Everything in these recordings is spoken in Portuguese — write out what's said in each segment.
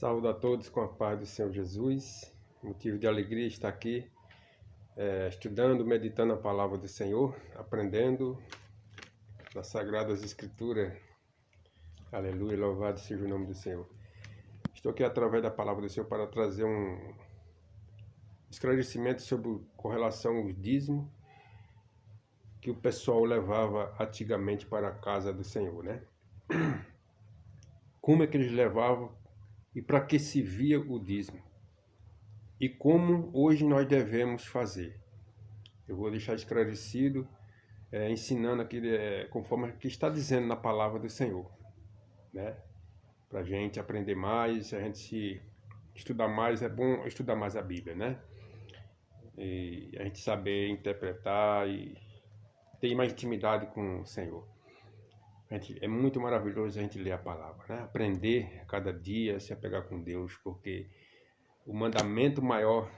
Saúdo a todos com a paz do Senhor Jesus. Motivo de alegria estar aqui, estudando, meditando a palavra do Senhor, aprendendo nas Sagradas Escrituras. Aleluia, louvado seja o nome do Senhor. Estou aqui através da palavra do Senhor para trazer um esclarecimento com relação ao dízimo que o pessoal levava antigamente para a casa do Senhor, né? Como é que eles levavam e para que se via o dízimo? E como hoje nós devemos fazer? Eu vou deixar esclarecido, ensinando aqui, conforme que está dizendo na palavra do Senhor, né? Para a gente aprender mais, a gente se estudar mais, é bom estudar mais a Bíblia, né? E a gente saber interpretar e ter mais intimidade com o Senhor. É muito maravilhoso a gente ler a palavra, né? Aprender a cada dia, se apegar com Deus, porque o mandamento maior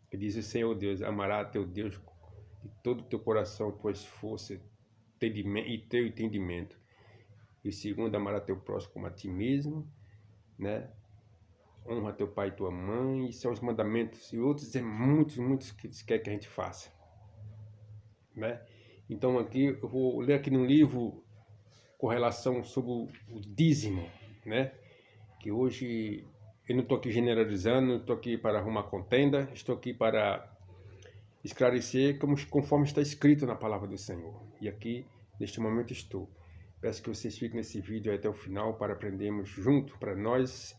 que diz o Senhor Deus: amará a teu Deus de todo o teu coração, tuas forças e teu entendimento. E o segundo, amará teu próximo como a ti mesmo, né? Honra teu pai e tua mãe. Isso são os mandamentos. E outros muitos que quer que a gente faça, né? Então aqui eu vou ler aqui no livro com relação sobre o dízimo, né? Que hoje eu não estou aqui generalizando, não estou aqui para arrumar contenda, estou aqui para esclarecer conforme está escrito na palavra do Senhor. E aqui, neste momento, estou. Peço que vocês fiquem nesse vídeo até o final para aprendermos junto, para nós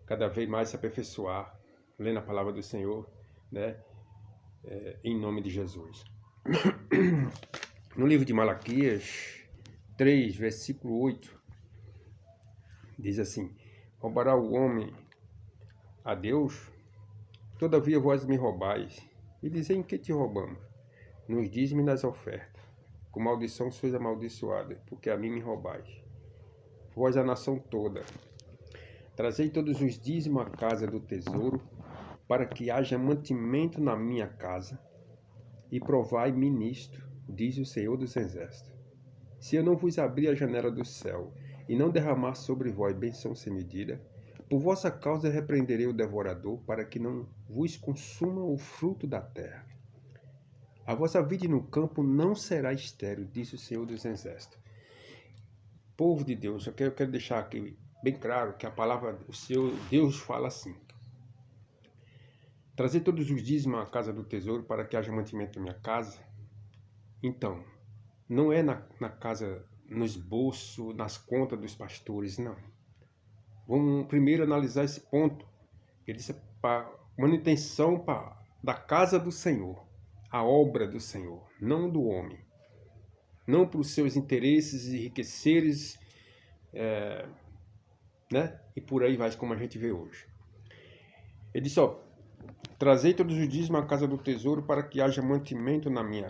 cada vez mais se aperfeiçoar, lendo a palavra do Senhor, né? Em nome de Jesus. No livro de Malaquias 3, versículo 8, diz assim: roubará o homem a Deus? Todavia vós me roubais. E dizem: em que te roubamos? Nos dízimos e nas ofertas. Com maldição sois amaldiçoada, porque a mim me roubais. Vós a nação toda. Trazei todos os dízimos à casa do tesouro, para que haja mantimento na minha casa, e provai-me nisto, diz o Senhor dos Exércitos. Se eu não vos abrir a janela do céu, e não derramar sobre vós bênção sem medida, por vossa causa repreenderei o devorador, para que não vos consuma o fruto da terra. A vossa vida no campo não será estéril, diz o Senhor dos Exércitos. Povo de Deus, eu quero deixar aqui bem claro que a palavra do Senhor, Deus fala assim: trazer todos os dízimos à casa do tesouro, para que haja mantimento na minha casa. Então, não é na casa, no esboço, nas contas dos pastores, não. Vamos primeiro analisar esse ponto. Ele disse para manutenção da casa do Senhor, a obra do Senhor, não do homem. Não para os seus interesses e enriqueceres, né? E por aí vai, como a gente vê hoje. Ele disse: trazei todos os dízimos à casa do tesouro, para que haja mantimento na minha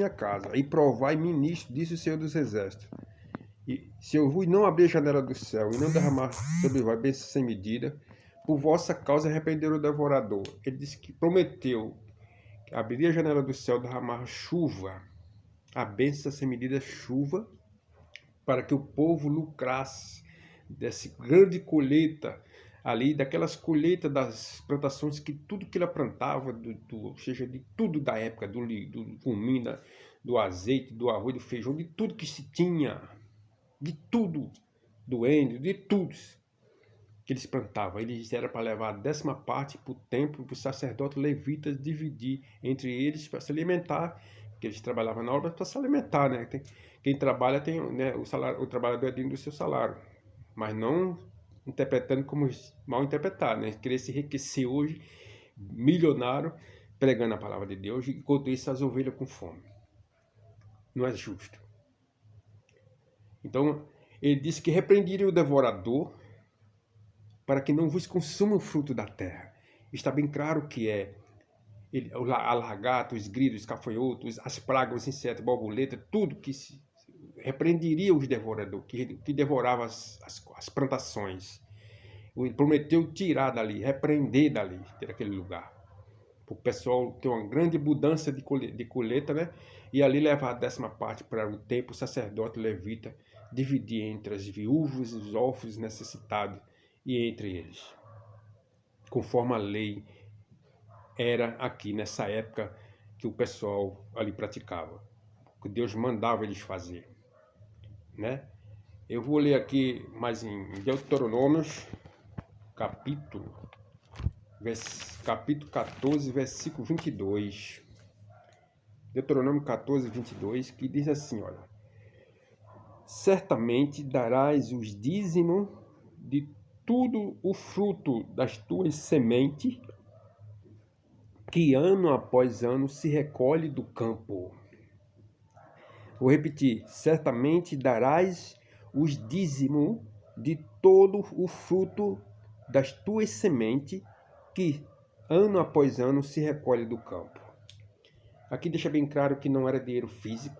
casa, e provai-me nisto, disse o Senhor dos Exércitos. E se eu vos não abrir a janela do céu e não derramar sobre vós bênção sem medida, por vossa causa arrepender o devorador. Ele disse que prometeu que abriria a janela do céu, derramar chuva, a bênção sem medida, chuva, para que o povo lucrasse dessa grande colheita ali, daquelas colheitas das plantações, que tudo que ele plantava, seja de tudo da época, do cominho, do azeite, do arroz, do feijão, de tudo que se tinha, de tudo, do índio, de tudo que eles plantavam. Eles eram para levar a 10ª parte para o templo, para o sacerdote levita dividir entre eles para se alimentar, porque eles trabalhavam na obra para se alimentar, né? Quem trabalha tem, né, o trabalhador é digno do seu salário, mas não interpretando como mal interpretado, né? Querer se enriquecer hoje, milionário, pregando a palavra de Deus, enquanto isso as ovelhas com fome. Não é justo. Então, ele disse que repreenderia o devorador, para que não vos consuma o fruto da terra. Está bem claro que a lagarto, os grilos, os cafanhotos, as pragas, os insetos, borboleta, tudo que repreenderia os devoradores, que devorava as plantações. Ele prometeu tirar dali, repreender dali, daquele lugar. Para o pessoal ter uma grande abundância de colheita, né? E ali levar a 10ª parte para o templo, o sacerdote levita dividir entre as viúvas e os órfãos necessitados e entre eles, conforme a lei era aqui nessa época que o pessoal ali praticava, que Deus mandava eles fazer, né? Eu vou ler aqui mais em Deuteronômios, capítulo 14, versículo 22. Deuteronômio 14, 22, que diz assim, olha: certamente darás os dízimos de tudo o fruto das tuas sementes, que ano após ano se recolhe do campo. Vou repetir: certamente darás os dízimos de todo o fruto das tuas sementes, que ano após ano se recolhe do campo. Aqui deixa bem claro que não era dinheiro físico.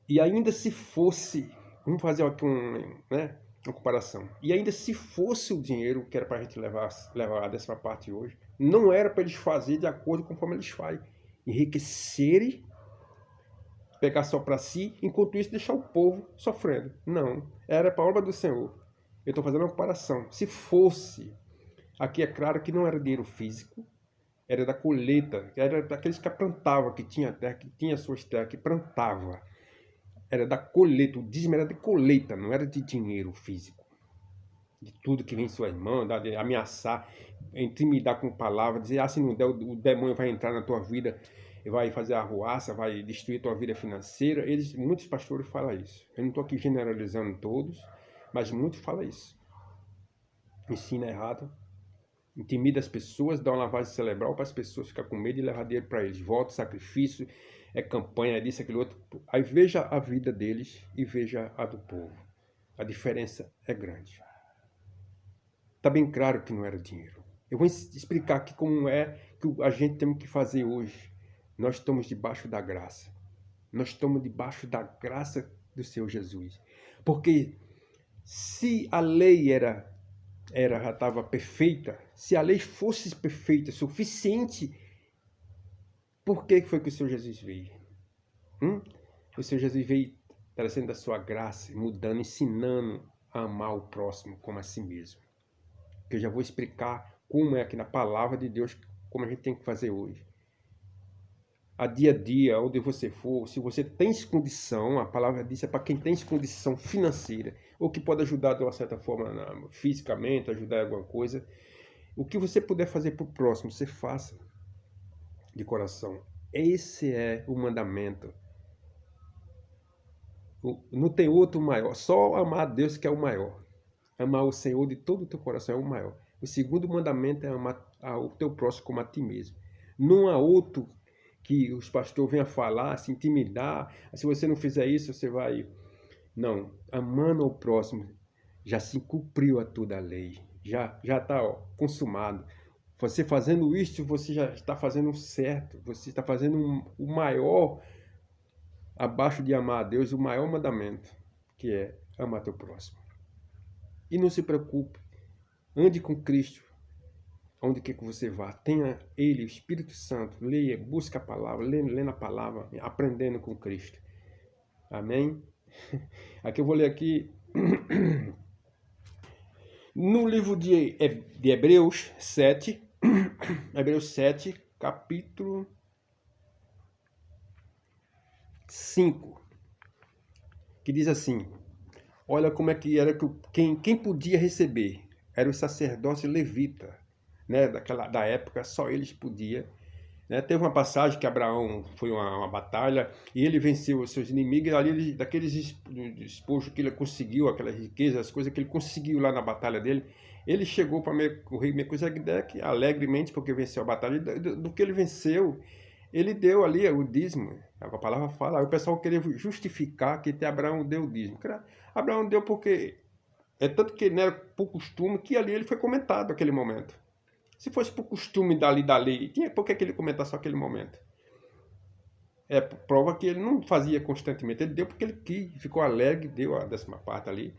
E ainda se fosse, vamos fazer aqui uma comparação. E ainda se fosse o dinheiro que era para a gente levar a 10ª parte hoje, não era para eles fazerem de acordo com conforme eles fazem. Enriquecerem, pegar só para si, enquanto isso deixar o povo sofrendo. Não, era para a obra do Senhor. Eu estou fazendo uma comparação. Se fosse, aqui é claro que não era dinheiro físico, era da colheita, era daqueles que plantavam, que tinha terra, que tinha suas terras, que plantava. Era da colheita, o dízimo era de colheita, não era de dinheiro físico. De tudo que vem em suas mãos, de ameaçar, intimidar com palavras, dizer, se não der, o demônio vai entrar na tua vida, vai fazer arruaça, vai destruir tua vida financeira. Muitos pastores falam isso. Eu não estou aqui generalizando todos, mas muitos falam isso. Ensina errado. Intimida as pessoas, dá uma lavagem cerebral para as pessoas ficar com medo e levar dinheiro para eles. Voto, sacrifício, campanha, disso, aquilo outro. Aí veja a vida deles e veja a do povo. A diferença é grande. Está bem claro que não era dinheiro. Eu vou explicar aqui como é que a gente tem que fazer hoje. Nós estamos debaixo da graça. Nós estamos debaixo da graça do Senhor Jesus. Porque se a lei já estava perfeita, se a lei fosse perfeita, suficiente, por que foi que o Senhor Jesus veio? O Senhor Jesus veio trazendo a sua graça, mudando, ensinando a amar o próximo como a si mesmo. Que eu já vou explicar como é aqui na palavra de Deus, como a gente tem que fazer hoje. A dia, onde você for, se você tem condição, a palavra diz é para quem tem condição financeira, ou que pode ajudar de uma certa forma fisicamente, ajudar em alguma coisa, o que você puder fazer para o próximo, você faça de coração. Esse é o mandamento. Não tem outro maior, só amar a Deus que é o maior. Amar o Senhor de todo o teu coração é o maior. O segundo mandamento é amar o teu próximo como a ti mesmo. Não há outro que os pastores venham falar, se intimidar. Se você não fizer isso, você vai... Não, amando ao próximo, já se cumpriu a toda a lei. Já está consumado. Você fazendo isso, você já está fazendo certo. Você está fazendo o maior, abaixo de amar a Deus, o maior mandamento, que é amar teu próximo. E não se preocupe, ande com Cristo, onde quer que você vá, tenha Ele, o Espírito Santo, leia, busque a palavra, lendo a palavra, aprendendo com Cristo. Amém? Aqui eu vou ler aqui, no livro de Hebreus 7, Hebreus 7, capítulo 5, que diz assim: olha como é que era quem podia receber, era o sacerdócio levita, né, da época, só eles podiam. Né? Teve uma passagem que Abraão foi uma batalha e ele venceu os seus inimigos, ali daqueles despojos que ele conseguiu, aquelas riquezas, as coisas que ele conseguiu lá na batalha dele, ele chegou para o rei Melquisedeque alegremente, porque venceu a batalha, do que ele venceu, ele deu ali o dízimo. A palavra fala, aí o pessoal queria justificar que até Abraão deu o dízimo. Abraão deu porque, tanto que não era por costume, que ali ele foi comentado naquele momento. Se fosse por costume da lei, por que ele comentar só aquele momento? É prova que ele não fazia constantemente, ele deu porque ele quis, ficou alegre, deu a 10ª parte ali.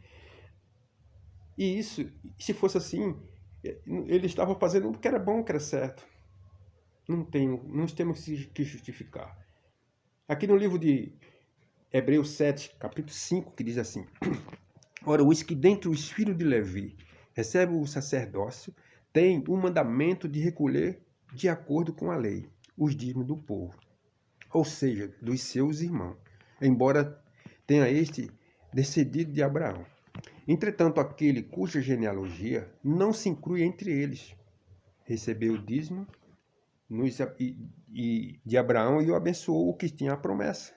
E isso, se fosse assim, ele estava fazendo porque era bom, que era certo. Não temos que justificar. Aqui no livro de Hebreus 7, capítulo 5, que diz assim: Ora, os que dentre os filhos de Levi recebem o sacerdócio têm o mandamento de recolher, de acordo com a lei, os dízimos do povo, ou seja, dos seus irmãos, embora tenha este descendido de Abraão. Entretanto, aquele cuja genealogia não se inclui entre eles, recebeu o dízimo de Abraão e o abençoou o que tinha a promessa.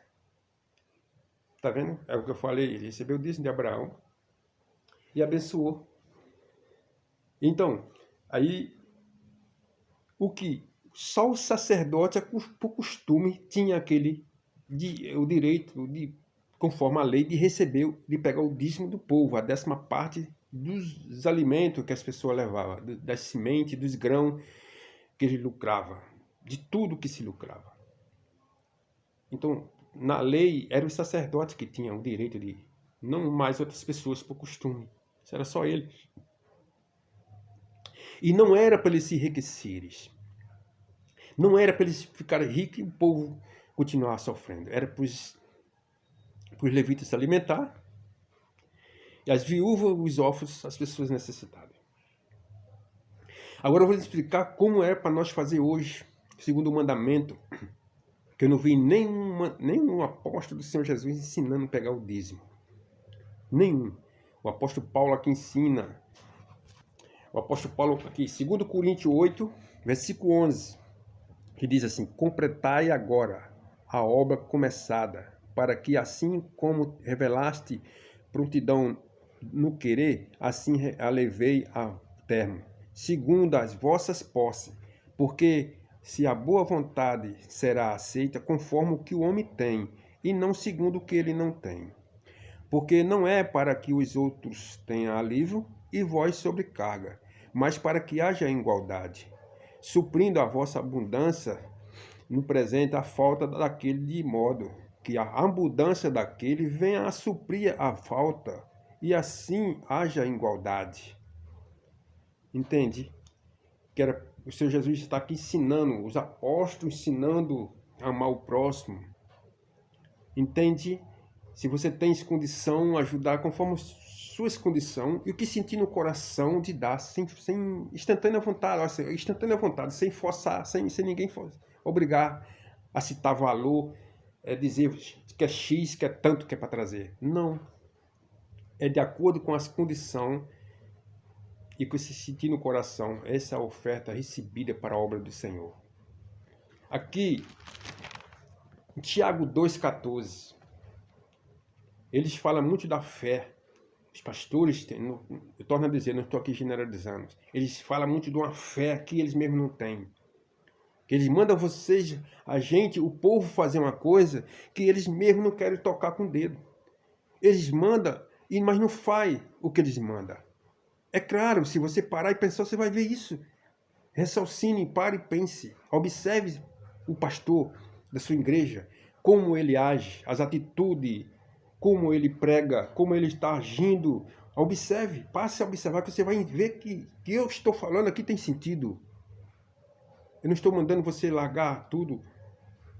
Está vendo? É o que eu falei, ele recebeu o dízimo de Abraão e abençoou. Então, aí, só o sacerdote, por costume, tinha o direito, conforme a lei, de receber, de pegar o dízimo do povo, a 10ª parte dos alimentos que as pessoas levavam, das sementes, dos grãos que ele lucrava, de tudo que se lucrava. Então, na lei, era o sacerdote que tinha o direito de, não mais outras pessoas por costume. Isso era só eles. E não era para eles se enriquecerem. Não era para eles ficarem ricos e o povo continuar sofrendo. Era para os levitas se alimentar e as viúvas, os órfãos, as pessoas necessitadas. Agora eu vou explicar como é para nós fazer hoje, segundo o mandamento, que eu não vi nenhum apóstolo do Senhor Jesus ensinando a pegar o dízimo. Nenhum. O apóstolo Paulo aqui ensina. O apóstolo Paulo aqui, 2 Coríntios 8, versículo 11, que diz assim: completai agora a obra começada, para que assim como revelaste prontidão no querer, assim a levei a termo, segundo as vossas posses, porque se a boa vontade será aceita conforme o que o homem tem, e não segundo o que ele não tem. Porque não é para que os outros tenham alívio e vós sobrecarga, mas para que haja igualdade, suprindo a vossa abundância no presente a falta daquele, de modo que a abundância daquele venha a suprir a falta, e assim haja igualdade. Entende? Que era o Senhor Jesus está aqui ensinando, os apóstolos ensinando a amar o próximo. Entende? Se você tem condição, ajudar conforme suas condições e o que sentir no coração de dar, sem instantânea vontade, sem forçar, sem ninguém obrigar a citar valor, dizer que é X, que é tanto que é para trazer. Não. É de acordo com as condições e que se sentir no coração. Essa é a oferta recebida para a obra do Senhor. Aqui, em Tiago 2,14, eles falam muito da fé. Os pastores, eu torno a dizer, não estou aqui generalizando, eles falam muito de uma fé que eles mesmos não têm. Que eles mandam vocês, a gente, o povo, fazer uma coisa que eles mesmos não querem tocar com o dedo. Eles mandam, mas não faz o que eles mandam. É claro, se você parar e pensar, você vai ver isso. Raciocine, pare e pense. Observe o pastor da sua igreja, como ele age, as atitudes, como ele prega, como ele está agindo. Observe, passe a observar, que você vai ver que eu estou falando aqui tem sentido. Eu não estou mandando você largar tudo.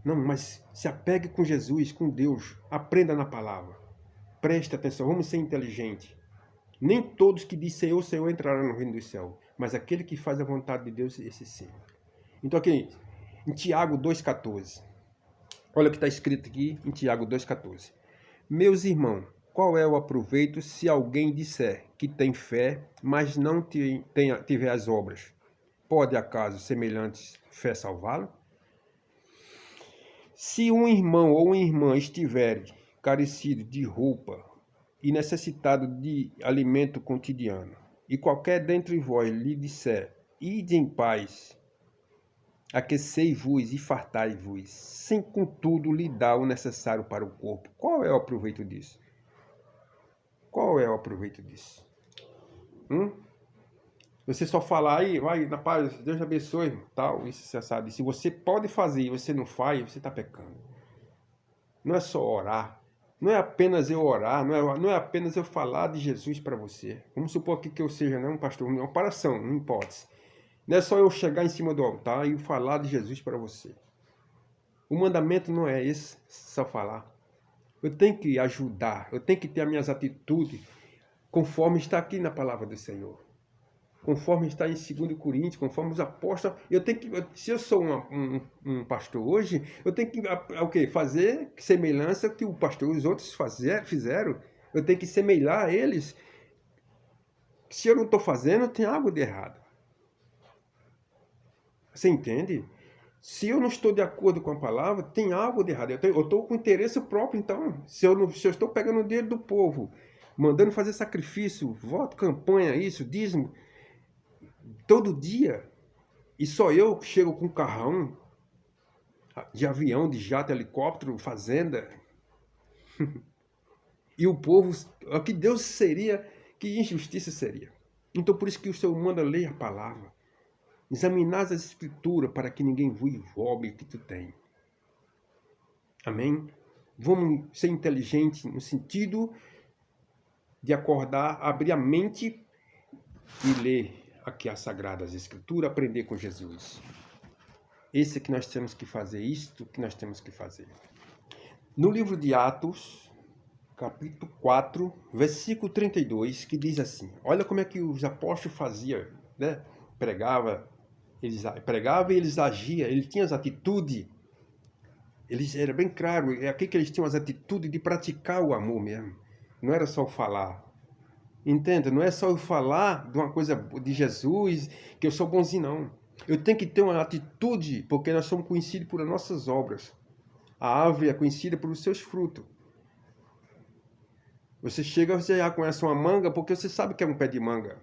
Não, mas se apegue com Jesus, com Deus. Aprenda na palavra. Preste atenção, vamos ser inteligentes. Nem todos que dizem Senhor, Senhor entrarão no reino do céu, mas aquele que faz a vontade de Deus, esse sim. Então aqui, em Tiago 2,14. Olha o que está escrito aqui em Tiago 2,14. Meus irmãos, qual é o aproveito se alguém disser que tem fé, mas não tiver as obras? Pode acaso semelhante fé salvá-lo? Se um irmão ou uma irmã estiver carecido de roupa e necessitado de alimento cotidiano, e qualquer dentre vós lhe disser, ide em paz, aquecei-vos e fartai-vos, sem contudo lhe dar o necessário para o corpo, qual é o aproveito disso? Qual é o aproveito disso? Você só falar aí, vai na paz, Deus abençoe, tal, isso você sabe. Se você pode fazer e você não faz, você está pecando. Não é só orar. Não é apenas eu orar, não é apenas eu falar de Jesus para você. Vamos supor aqui que eu seja um pastor, uma oração, não importa. Não é só eu chegar em cima do altar e falar de Jesus para você. O mandamento não é esse, só falar. Eu tenho que ajudar, eu tenho que ter as minhas atitudes conforme está aqui na palavra do Senhor. Conforme está em 2 Coríntios, conforme os apóstolos, eu tenho que, se eu sou um pastor hoje, eu tenho que o quê? Fazer semelhança que o pastor, os outros fizeram. Eu tenho que semelhar a eles. Se eu não estou fazendo, tem algo de errado. Você entende? Se eu não estou de acordo com a palavra, tem algo de errado. Eu estou com interesse próprio, então. Se eu estou pegando o dinheiro do povo, mandando fazer sacrifício, voto, campanha, isso, dízimo, todo dia, e só eu que chego com carrão, de avião, de jato, helicóptero, fazenda, e o povo, o que Deus seria, que injustiça seria. Então por isso que o Senhor manda ler a palavra. Examinar as escrituras para que ninguém roube o que tu tem. Amém? Vamos ser inteligentes no sentido de acordar, abrir a mente e ler aqui as Sagradas Escrituras, aprender com Jesus. Esse é que nós temos que fazer, isto que nós temos que fazer. No livro de Atos, capítulo 4, versículo 32, que diz assim, olha como é que os apóstolos faziam, né? Pregava e eles agiam, eles tinham as atitudes, era bem claro, é aqui que eles tinham as atitudes de praticar o amor mesmo, não era só falar. Entenda, não é só eu falar de uma coisa de Jesus, que eu sou bonzinho, não. Eu tenho que ter uma atitude, porque nós somos conhecidos por nossas obras. A árvore é conhecida pelos seus frutos. Você chega, você já conhece uma manga, porque você sabe que é um pé de manga.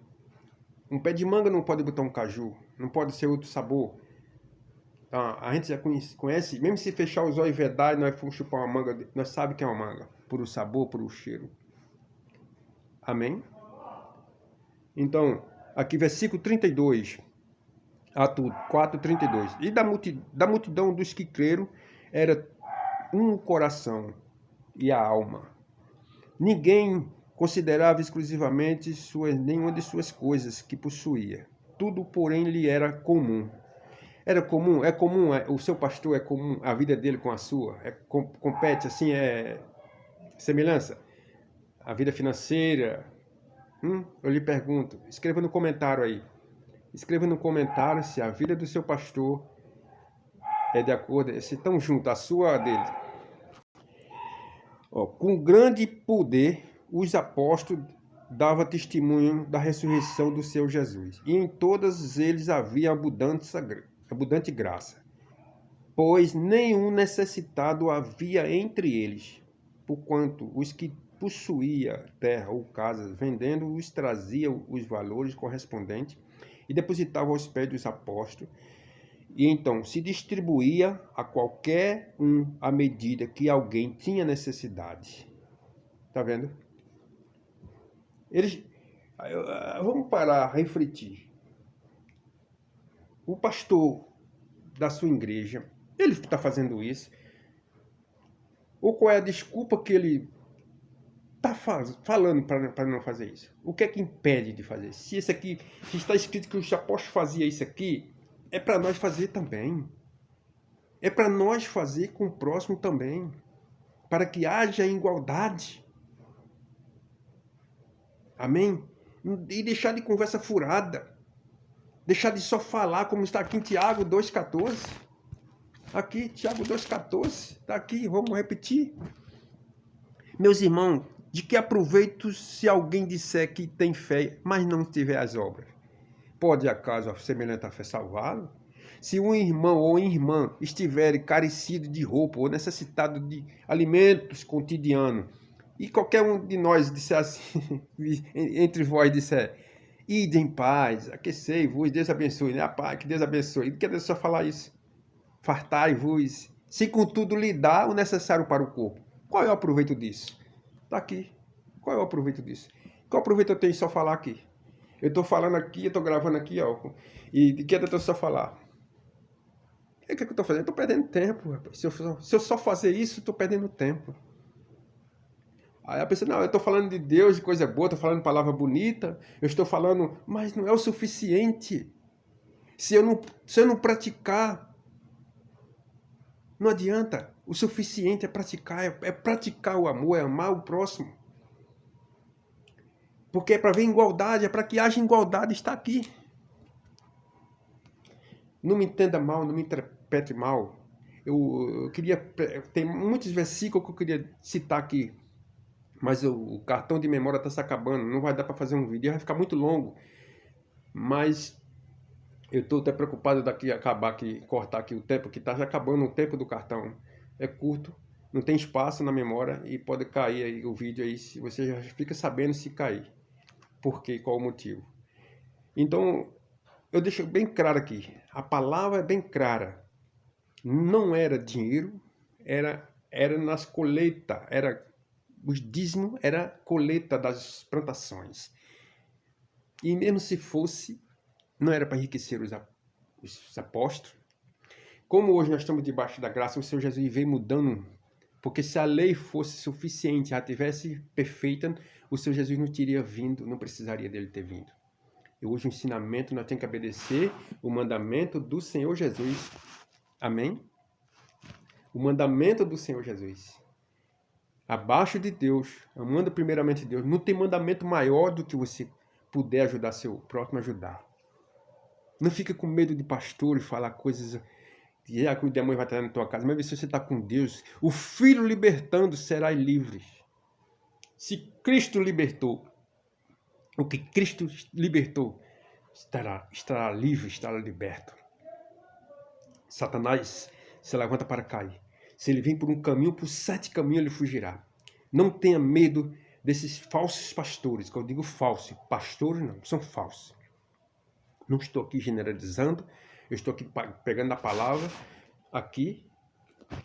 Um pé de manga não pode botar um caju, não pode ser outro sabor. Então, a gente já conhece, mesmo se fechar os olhos e vedar, nós formos chupar uma manga, nós sabemos que é uma manga, por o sabor, por o cheiro. Amém? Então, aqui versículo 32, Atos 4, 32. E da multidão dos que creram, era um coração e a alma. Ninguém considerava exclusivamente nenhuma de suas coisas que possuía. Tudo, porém, lhe era comum. Era comum, o seu pastor é comum, a vida dele com a sua, compete assim, é semelhança. A vida financeira, eu lhe pergunto, escreva no comentário aí. Escreva no comentário se a vida do seu pastor é de acordo, se estão juntos, a sua ou a dele. Com grande poder, os apóstolos davam testemunho da ressurreição do seu Jesus. E em todos eles havia abundante graça. Pois nenhum necessitado havia entre eles, porquanto os que possuía terra ou casas, vendendo, os traziam os valores correspondentes e depositavam aos pés dos apóstolos, e então se distribuía a qualquer um à medida que alguém tinha necessidade. Tá vendo? Vamos parar, refletir. O pastor da sua igreja, ele está fazendo isso? Ou qual é a desculpa que ele está falando para não fazer isso? O que é que impede de fazer? Se está escrito que o apóstolo fazia isso aqui, é para nós fazer também. É para nós fazer com o próximo também. Para que haja igualdade. Amém? E deixar de conversa furada. Deixar de só falar, como está aqui em Tiago 2,14. Aqui, Tiago 2,14. Está aqui, vamos repetir. Meus irmãos, de que aproveito se alguém disser que tem fé, mas não tiver as obras? Pode acaso a semelhante fé salvá-lo? Se um irmão ou irmã estiver carecido de roupa ou necessitado de alimentos cotidianos, e qualquer um de nós disser assim, entre vós disser, ide em paz, aquecei-vos, Deus abençoe, né? Paz, que Deus abençoe. Não quer Deus só falar isso? Fartai-vos, se contudo lhe dá o necessário para o corpo. Qual é o aproveito disso? Está aqui. Qual é o aproveito disso? Qual aproveito eu tenho de só falar aqui? Eu estou falando aqui, eu estou gravando aqui, ó. E de que adianta eu só falar? O que é que eu estou fazendo? Eu estou perdendo tempo, rapaz. Se eu só fazer isso, eu estou perdendo tempo. Aí a pessoa, não, eu estou falando de Deus, de coisa boa, estou falando de palavra bonita, eu estou falando, mas não é o suficiente. Se eu não praticar, não adianta. O suficiente é praticar o amor, é amar o próximo. Porque é para ver igualdade, é para que haja igualdade, está aqui. Não me entenda mal, não me interprete mal. Eu queria... Tem muitos versículos que eu queria citar aqui, mas o cartão de memória está se acabando, não vai dar para fazer um vídeo, vai ficar muito longo. Mas eu estou até preocupado daqui acabar aqui, cortar aqui o tempo, que está já acabando o tempo do cartão. É curto, não tem espaço na memória e pode cair aí o vídeo aí, se você já fica sabendo se cair. Por quê? Qual o motivo? Então, eu deixo bem claro aqui, a palavra é bem clara. Não era dinheiro, era nas colheitas, os dízimos era colheita das plantações. E mesmo se fosse, não era para enriquecer os apóstolos. Como hoje nós estamos debaixo da graça, o Senhor Jesus veio mudando, porque se a lei fosse suficiente, já tivesse perfeita, o Senhor Jesus não teria vindo, não precisaria dele ter vindo. E hoje o ensinamento, nós temos que obedecer o mandamento do Senhor Jesus. Amém? O mandamento do Senhor Jesus. Abaixo de Deus, amando primeiramente Deus, não tem mandamento maior do que você puder ajudar seu próximo a ajudar. Não fica com medo de pastor e falar coisas que o demônio vai estar na tua casa. Mas se você está com Deus, o Filho libertando, serás livre. Se Cristo libertou, o que Cristo libertou, estará livre, estará liberto. Satanás se levanta para cair. Se ele vem por um caminho, por 7 caminhos ele fugirá. Não tenha medo desses falsos pastores, que eu digo falsos. Pastores não, são falsos. Não estou aqui generalizando, eu estou aqui pegando a palavra aqui,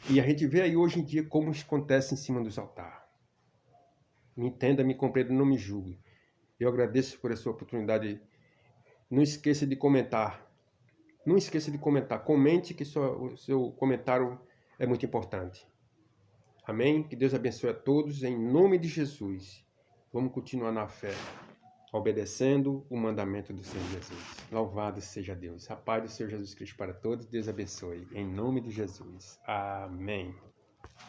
e a gente vê aí hoje em dia como isso acontece em cima dos altares. Me entenda, me compreenda, não me julgue. Eu agradeço por essa oportunidade. Não esqueça de comentar. Não esqueça de comentar. Comente, que o seu comentário é muito importante. Amém? Que Deus abençoe a todos, em nome de Jesus. Vamos continuar na fé, obedecendo o mandamento do Senhor Jesus. Louvado seja Deus. A paz do Senhor Jesus Cristo para todos. Deus abençoe. Em nome de Jesus. Amém.